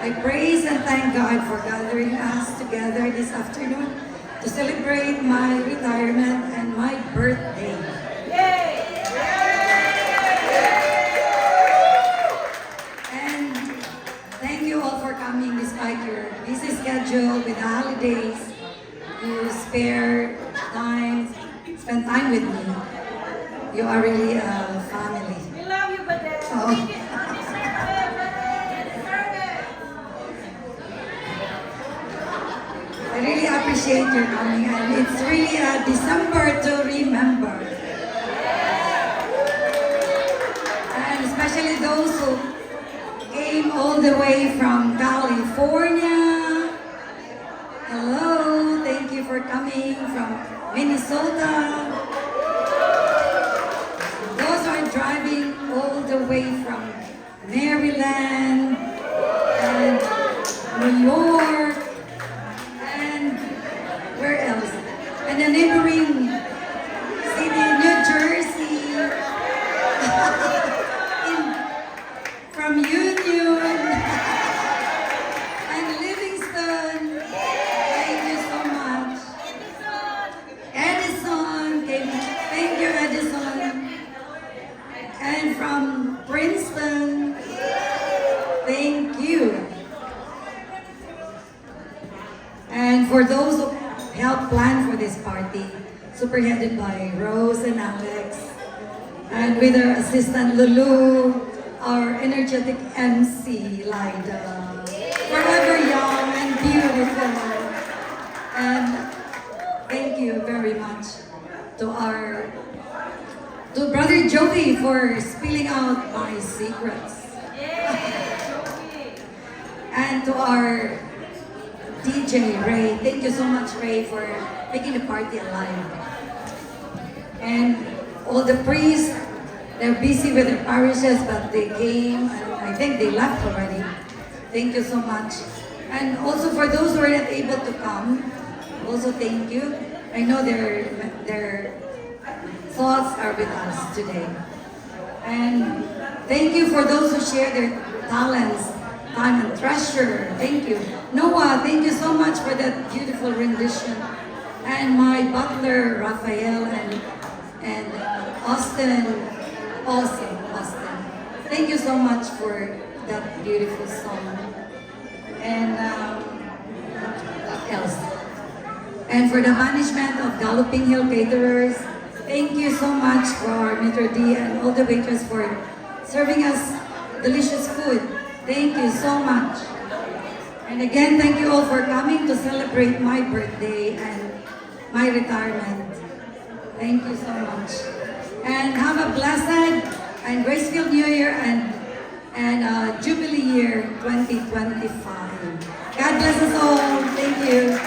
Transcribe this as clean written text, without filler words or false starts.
I praise and thank God for gathering us together this afternoon to celebrate my retirement and my birthday. And thank you all for coming despite your busy schedule with the holidays. You spend time with me. You are really a family. We love you, Badette. Oh. I really appreciate your coming, and it's really a December to remember. And especially those who came all the way from California. Hello, thank you for coming from Minnesota. Those are driving all the way from Maryland and New York. Where else? And the neighboring city, New Jersey, from Union, and Livingston. Thank you so much. Edison, thank you, Edison. And from Princeton, thank you. And for those who helped plan for this party, superheaded by Rose and Alex, and with our assistant Lulu, our energetic MC Lida, forever young and beautiful. And thank you very much to Brother Joey for spilling out my secrets. And to our DJ Ray, thank you so much, Ray, for making the party alive. And all the priests, they're busy with their parishes, but they came, and I think they left already. Thank you so much. And also for those who are not able to come, also thank you. I know their thoughts are with us today. And thank you for those who share their talents, time and treasure. Thank you. Noah, thank you so much for that beautiful rendition. And my butler, Raphael, and Austin, also Austin. Thank you so much for that beautiful song. And what else? And for the management of Galloping Hill Caterers, thank you so much for Mr. D and all the waiters for serving us delicious food. Thank you so much. And again, thank you all for coming to celebrate my birthday and my retirement. Thank you so much. And have a blessed and graceful New Year and Jubilee year 2025. God bless us all. Thank you.